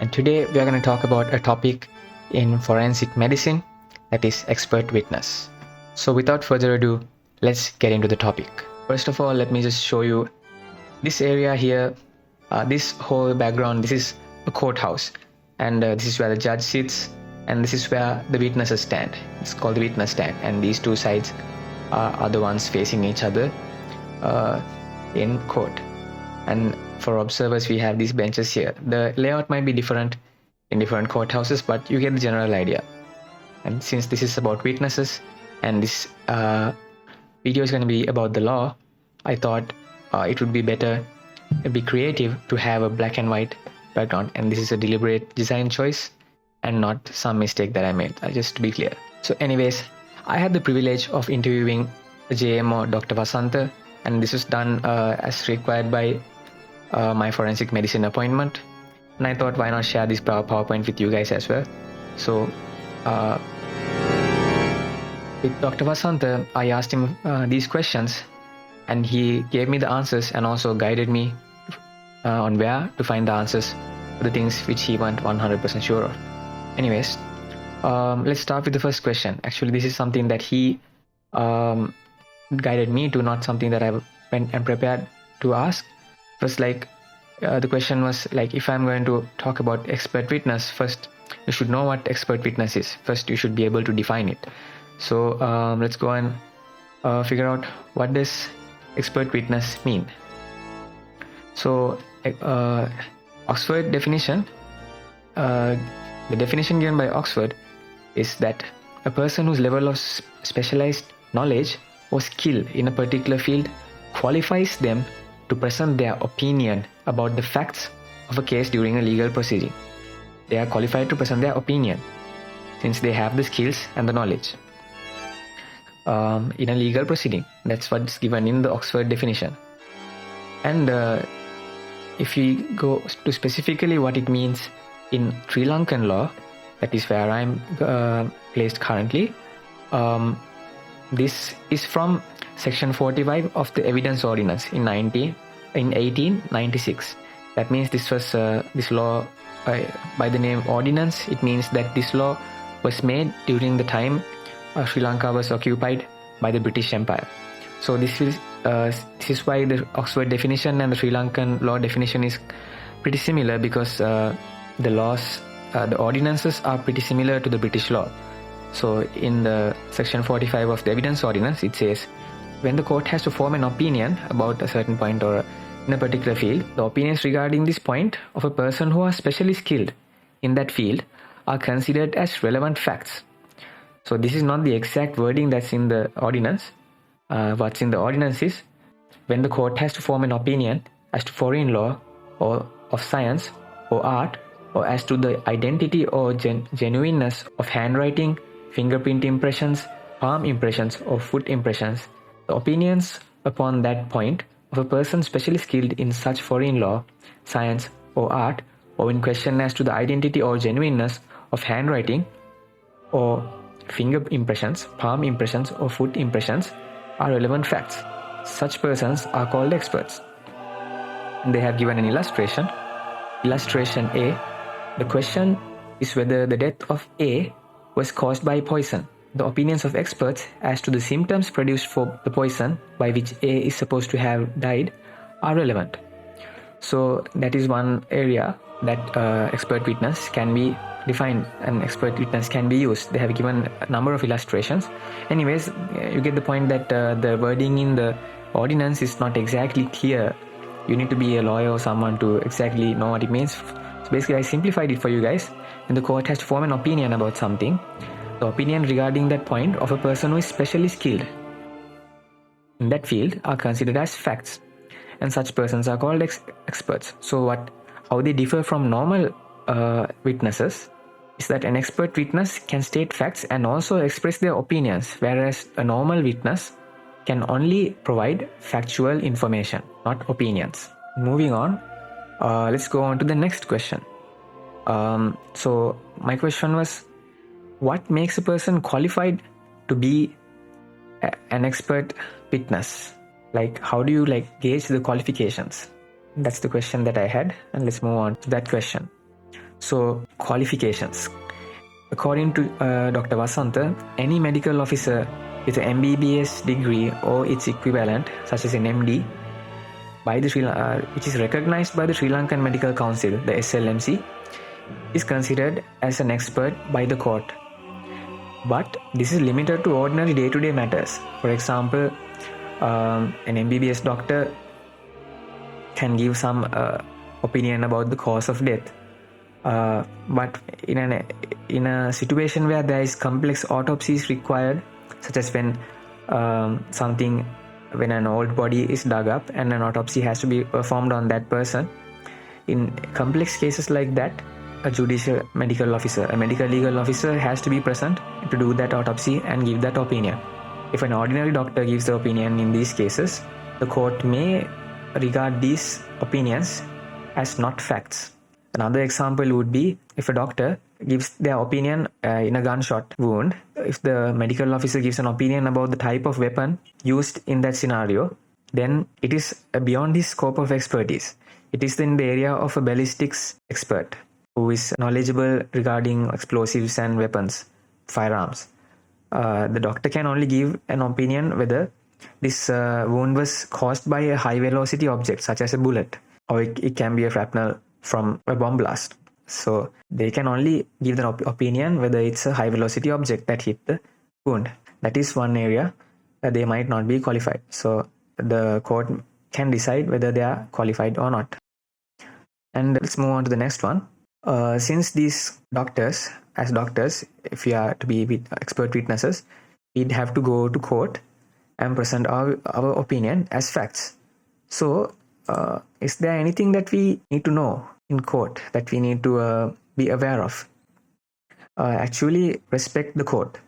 and today we are going to talk about a topic in forensic medicine, that is expert witness. So without further ado, let's get into the topic. First of all, let me just show you this area here. This whole background, this is a courthouse, and this is where the judge sits, and this is where the witnesses stand. It's called the witness stand, and these two sides are the ones facing each other in court. And for observers, we have these benches here. The layout might be different in different courthouses, but you get the general idea. And since this is about witnesses and this video is going to be about the law, I thought it would be better, it'd be creative to have a black and white background, and this is a deliberate design choice and not some mistake that I made, just to be clear. So anyways, I had the privilege of interviewing the JMO Dr. Vasantha, and this was done as required by my forensic medicine appointment, and I thought, why not share this PowerPoint with you guys as well. So with Dr. Vasantha, I asked him these questions, and he gave me the answers and also guided me on where to find the answers for the things which he wasn't 100% sure of. Anyways, let's start with the first question. Actually, this is something that he guided me to, not something that I went and prepared to ask. First, the question was like, if I'm going to talk about expert witness, first you should know what expert witness is. First, you should be able to define it. So let's go and figure out what does expert witness mean. So Oxford definition, the definition given by Oxford is that a person whose level of specialized knowledge or skill in a particular field qualifies them to present their opinion about the facts of a case during a legal proceeding. They are qualified to present their opinion since they have the skills and the knowledge in a legal proceeding. That's what's given in the Oxford definition. And if we go to specifically what it means in Sri Lankan law, that is where I'm placed currently, this is from Section 45 of the Evidence Ordinance in 1896. That means this was this law by the name Ordinance. It means that this law was made during the time Sri Lanka was occupied by the British Empire. So this is why the Oxford definition and the Sri Lankan law definition is pretty similar, because the laws, the ordinances are pretty similar to the British law. So in the Section 45 of the Evidence Ordinance, it says, when the court has to form an opinion about a certain point or in a particular field, the opinions regarding this point of a person who are specially skilled in that field are considered as relevant facts. So this is not the exact wording that's in the ordinance. What's in the ordinance is, when the court has to form an opinion as to foreign law or of science or art, or as to the identity or genuineness of handwriting, fingerprint impressions, palm impressions or foot impressions, the opinions upon that point of a person specially skilled in such foreign law, science or art, or in question as to the identity or genuineness of handwriting or finger impressions, palm impressions or foot impressions are relevant facts. Such persons are called experts. And they have given an illustration. Illustration A. The question is whether the death of A was caused by poison. The opinions of experts as to the symptoms produced for the poison by which A is supposed to have died are relevant. So that is one area that expert witness can be defined and expert witness can be used. They have given a number of illustrations. Anyways, you get the point that the wording in the ordinance is not exactly clear. You need to be a lawyer or someone to exactly know what it means. So basically, I simplified it for you guys. When the court has to form an opinion about something, the opinion regarding that point of a person who is specially skilled in that field are considered as facts, and such persons are called experts. So how they differ from normal witnesses is that an expert witness can state facts and also express their opinions, whereas a normal witness can only provide factual information, not opinions. Moving on, let's go on to the next question. So my question was, what makes a person qualified to be an expert witness? How do you gauge the qualifications? That's the question that I had, and let's move on to that question. So, qualifications. According to Dr. Vasantha, any medical officer with an MBBS degree or its equivalent, such as an MD, which is recognized by the Sri Lankan Medical Council, the SLMC, is considered as an expert by the court. But this is limited to ordinary day-to-day matters. For example, an MBBS doctor can give some opinion about the cause of death. But in a situation where there is complex autopsies required, such as when an old body is dug up and an autopsy has to be performed on that person, in complex cases like that, a judicial medical officer, a medico-legal officer has to be present to do that autopsy and give that opinion. If an ordinary doctor gives the opinion in these cases, the court may regard these opinions as not facts. Another example would be if a doctor gives their opinion in a gunshot wound. If the medical officer gives an opinion about the type of weapon used in that scenario, then it is beyond his scope of expertise. It is in the area of a ballistics expert who is knowledgeable regarding explosives and weapons, firearms. The doctor can only give an opinion whether this wound was caused by a high velocity object such as a bullet, or it can be a shrapnel from a bomb blast. So they can only give the opinion whether it's a high velocity object that hit the wound. That is one area that they might not be qualified. So the court can decide whether they are qualified or not. And let's move on to the next one. Since these doctors, as doctors, if we are to be expert witnesses, we'd have to go to court and present our opinion as facts. So is there anything that we need to know in court that we need to be aware of? Actually, respect the court.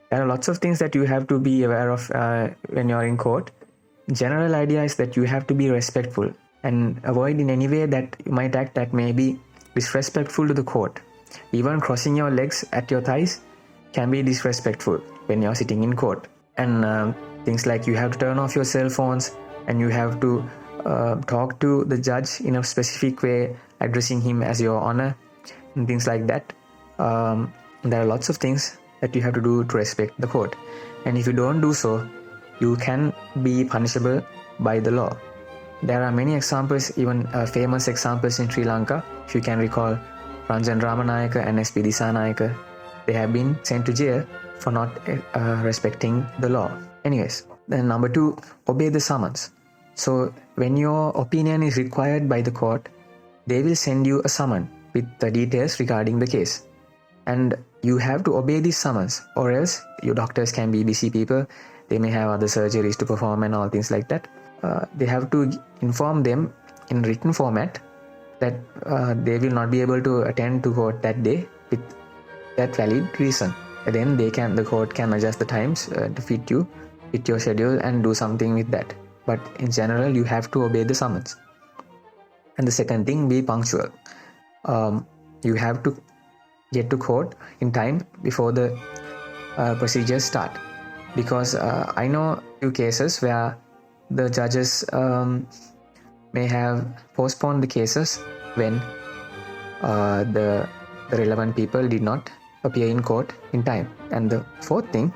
There are lots of things that you have to be aware of when you're in court. General idea is that you have to be respectful and avoid in any way that you might act that may be disrespectful to the court. Even crossing your legs at your thighs can be disrespectful when you're sitting in court. And things like you have to turn off your cell phones and you have to talk to the judge in a specific way, addressing him as your honor and things like that. There are lots of things that you have to do to respect the court. And if you don't do so, you can be punishable by the law. There are many examples, even famous examples in Sri Lanka. If you can recall Ranjan Ramanayaka and S.P. Disanayaka, they have been sent to jail for not respecting the law. Anyways, then number 2, obey the summons. So when your opinion is required by the court, they will send you a summon with the details regarding the case. And you have to obey these summons, or else your doctors can be busy people. They may have other surgeries to perform and all things like that. They have to inform them in written format that they will not be able to attend to court that day with that valid reason. And then the court can adjust the times to fit your schedule and do something with that. But in general, you have to obey the summons. And the second thing, be punctual. You have to get to court in time before the procedures start. Because I know few cases where the judges may have postponed the cases when the relevant people did not appear in court in time. And the fourth thing,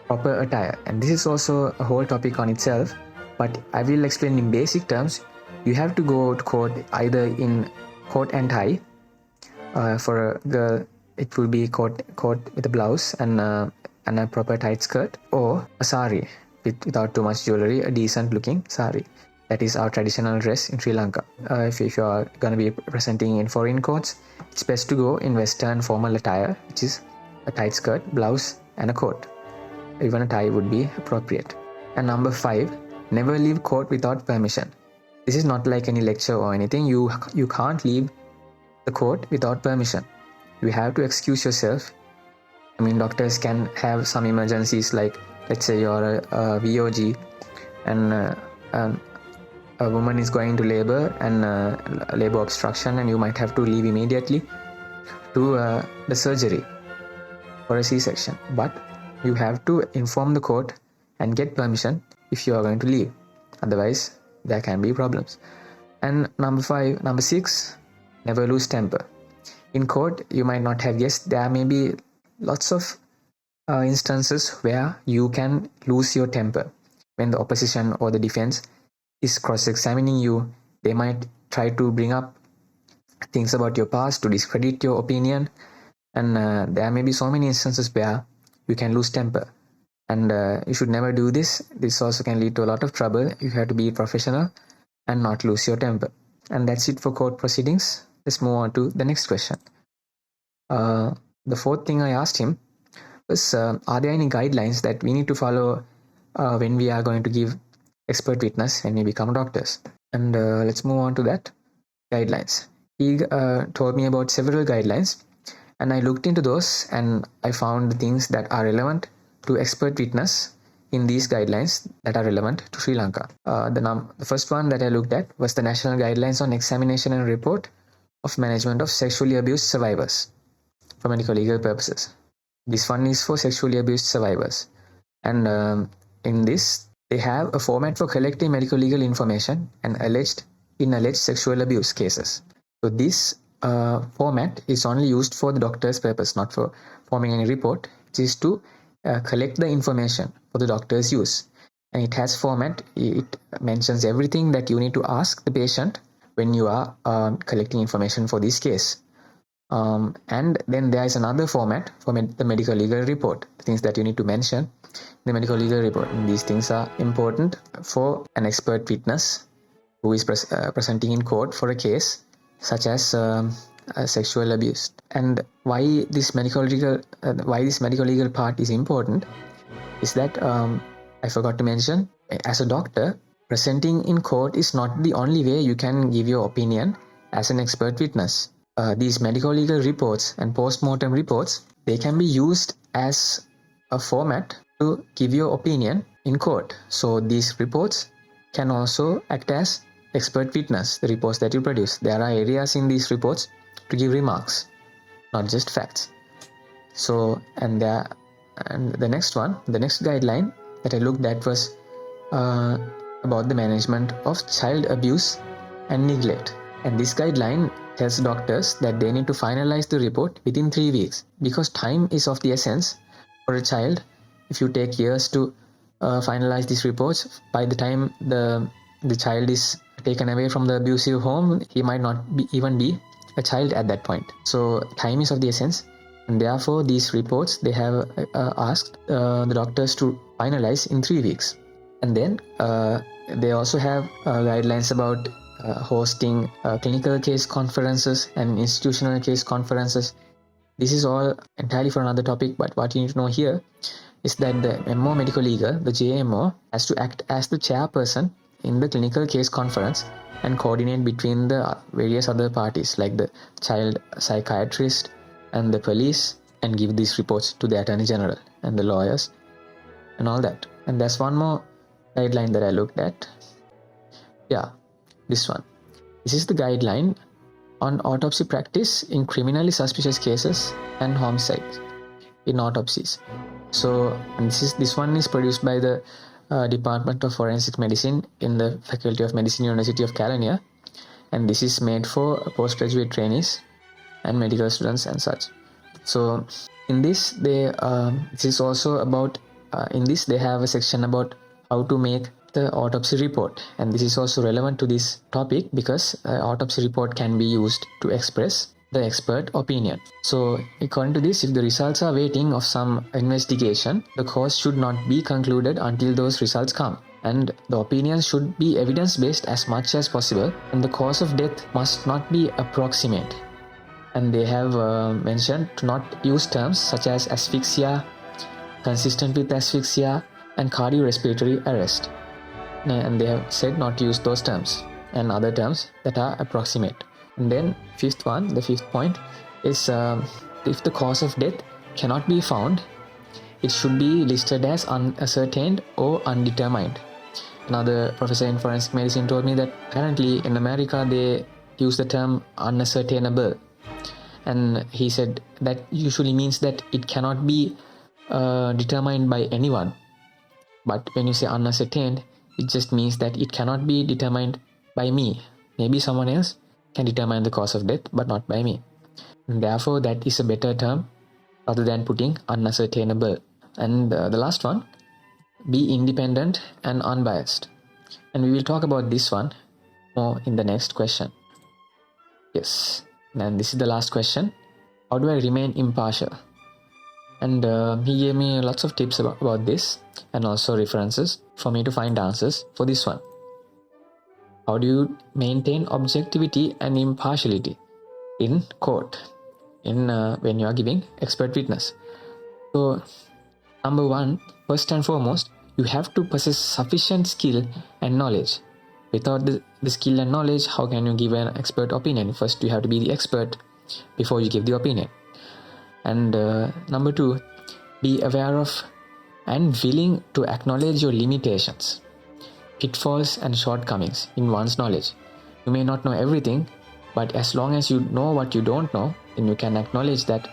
proper attire. And this is also a whole topic on itself, but I will explain in basic terms. You have to go to court either in coat and tie. For a girl, it will be coat with a blouse and a proper tight skirt, or a sari without too much jewelry, a decent looking sari. That is our traditional dress in Sri Lanka. If you are going to be presenting in foreign courts, it's best to go in Western formal attire, which is a tight skirt, blouse and a coat. Even a tie would be appropriate. And number 5, never leave court without permission. This is not like any lecture or anything. You can't leave the court without permission. You have to excuse yourself. I mean, doctors can have some emergencies, like let's say you're a VOG and a woman is going to labor and labor obstruction, and you might have to leave immediately to the surgery for a C-section. But you have to inform the court and get permission if you are going to leave. Otherwise, there can be problems. And number 6, never lose temper. In court, you might not have guessed, there may be lots of instances where you can lose your temper. When the opposition or the defense is cross-examining you, they might try to bring up things about your past to discredit your opinion, and there may be so many instances where you can lose temper, and you should never do this. This also can lead to a lot of trouble. You have to be professional and not lose your temper. And that's it for court proceedings. Let's move on to the next question. The fourth thing I asked him was, are there any guidelines that we need to follow when we are going to give expert witness when we become doctors? And let's move on to that. Guidelines. He told me about several guidelines, and I looked into those, and I found the things that are relevant to expert witness in these guidelines that are relevant to Sri Lanka. The first one that I looked at was the National Guidelines on Examination and Report of Management of Sexually Abused Survivors for medico-legal purposes. This one is for sexually abused survivors, and in this they have a format for collecting medico-legal information and alleged sexual abuse cases. So this format is only used for the doctor's purpose, not for forming any report. It is to collect the information for the doctor's use, and it has format. It mentions everything that you need to ask the patient when you are collecting information for this case. And then there is another format for the medical legal report, the things that you need to mention in the medical legal report. And these things are important for an expert witness who is presenting in court for a case such as sexual abuse. And why this medical legal part is important is that I forgot to mention, as a doctor, presenting in court is not the only way you can give your opinion as an expert witness. These medical legal reports and post-mortem reports, they can be used as a format to give your opinion in court. So these reports can also act as expert witness, the reports that you produce. There are areas in these reports to give remarks, not just facts. So, and the next guideline that I looked at was about the management of child abuse and neglect. And this guideline tells doctors that they need to finalize the report within 3 weeks, because time is of the essence for a child. If you take years to finalize these reports, by the time the child is taken away from the abusive home, he might not even be a child at that point. So time is of the essence, and therefore these reports, they have asked the doctors to finalize in 3 weeks. And then they also have guidelines about hosting clinical case conferences and institutional case conferences. This is all entirely for another topic, but what you need to know here is that the MO Medical Legal, the JMO, has to act as the chairperson in the clinical case conference and coordinate between the various other parties like the child psychiatrist and the police, and give these reports to the Attorney General and the lawyers and all that. And there's one more guideline that I looked at. Yeah, this one. This is the guideline on autopsy practice in criminally suspicious cases and homicides in autopsies. So this one is produced by the Department of Forensic Medicine in the Faculty of Medicine, University of California, and this is made for postgraduate trainees and medical students and such. So in this, this is also about in this they have a section about how to make the autopsy report, and this is also relevant to this topic because autopsy report can be used to express the expert opinion. So according to this, if the results are waiting of some investigation, the cause should not be concluded until those results come, and the opinions should be evidence-based as much as possible, and the cause of death must not be approximate. And they have mentioned to not use terms such as asphyxia, consistent with asphyxia, and cardiorespiratory arrest. And they have said not to use those terms and other terms that are approximate. And then the fifth point is if the cause of death cannot be found, it should be listed as unascertained or undetermined. Another professor in forensic medicine told me that apparently in America they use the term unascertainable, and he said that usually means that it cannot be determined by anyone. But when you say unascertained, it just means that it cannot be determined by me. Maybe someone else can determine the cause of death, but not by me. Therefore, that is a better term rather than putting unascertainable. And the last one, be independent and unbiased. And we will talk about this one more in the next question. Yes, and this is the last question. How do I remain impartial? And he gave me lots of tips about this and also references for me to find answers for this one. How do you maintain objectivity and impartiality in court when you are giving expert witness? So, number one, first and foremost, you have to possess sufficient skill and knowledge. Without the skill and knowledge, how can you give an expert opinion? First, you have to be the expert before you give the opinion. And number two, be aware of and willing to acknowledge your limitations, pitfalls and shortcomings in one's knowledge. You may not know everything, but as long as you know what you don't know, then you can acknowledge that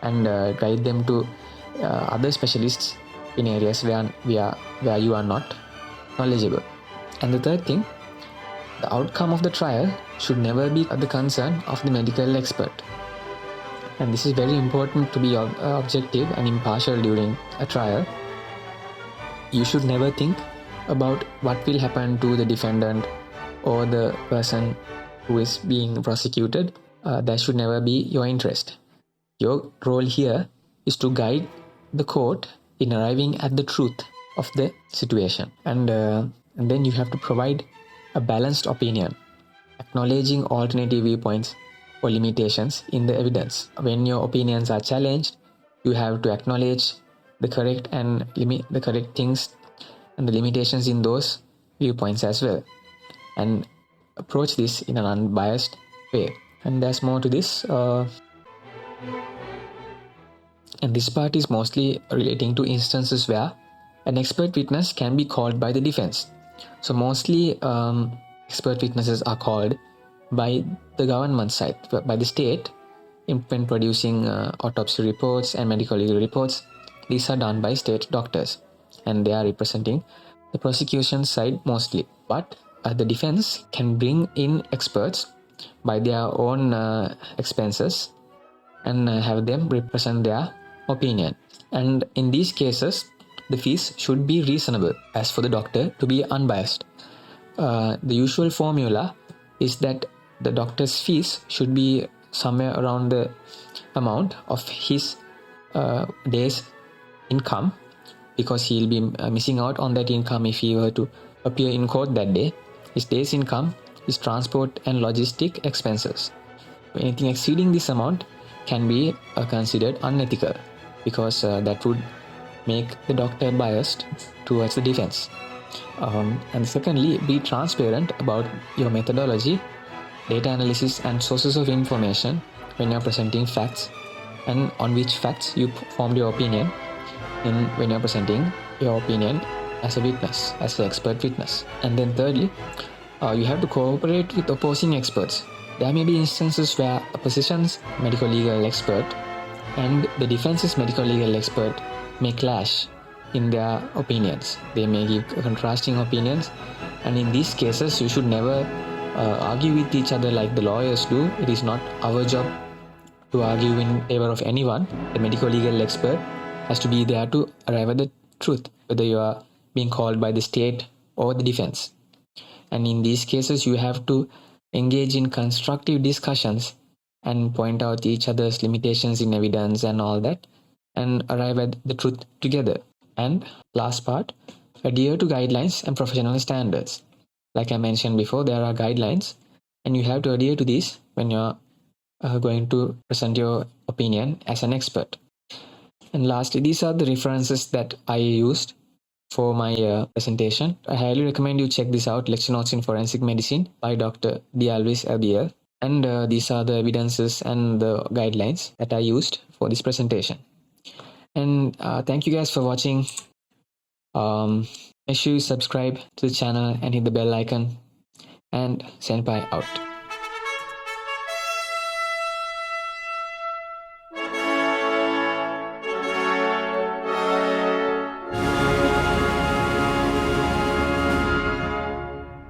and guide them to other specialists in areas where you are not knowledgeable. And the third thing, the outcome of the trial should never be the concern of the medical expert. And this is very important to be objective and impartial during a trial. You should never think about what will happen to the defendant or the person who is being prosecuted. That should never be your interest. Your role here is to guide the court in arriving at the truth of the situation. And then you have to provide a balanced opinion, acknowledging alternative viewpoints or limitations in the evidence. When your opinions are challenged, you have to acknowledge the correct and the correct things and the limitations in those viewpoints as well, and approach this in an unbiased way. And there's more to this. And this part is mostly relating to instances where an expert witness can be called by the defense. So mostly expert witnesses are called by the government side, by the state, when producing autopsy reports and medico-legal reports. These are done by state doctors and they are representing the prosecution side mostly. But the defense can bring in experts by their own expenses and have them represent their opinion. And in these cases, the fees should be reasonable as for the doctor to be unbiased. The usual formula is that the doctor's fees should be somewhere around the amount of his day's income, because he'll be missing out on that income if he were to appear in court that day. His day's income, his transport and logistic expenses. Anything exceeding this amount can be considered unethical, because that would make the doctor biased towards the defense. And secondly, be transparent about your methodology, data analysis and sources of information when you're presenting facts, and on which facts you formed your opinion when you're presenting your opinion as a witness, as an expert witness. And then thirdly, you have to cooperate with opposing experts. There may be instances where a position's medico-legal expert and the defense's medico-legal expert may clash in their opinions. They may give contrasting opinions, and in these cases you should never argue with each other like the lawyers do. It is not our job to argue in favor of anyone. The medico-legal expert has to be there to arrive at the truth, whether you are being called by the state or the defense. And in these cases, you have to engage in constructive discussions and point out each other's limitations in evidence and all that, and arrive at the truth together. And last part, adhere to guidelines and professional standards. Like I mentioned before, there are guidelines and you have to adhere to these when you're going to present your opinion as an expert. And lastly, these are the references that I used for my presentation. I highly recommend you check this out, Lecture Notes in Forensic Medicine by Dr. Dialvis Abiel. And these are the evidences and the guidelines that I used for this presentation. And thank you guys for watching. Make sure you subscribe to the channel and hit the bell icon. And Senpai out.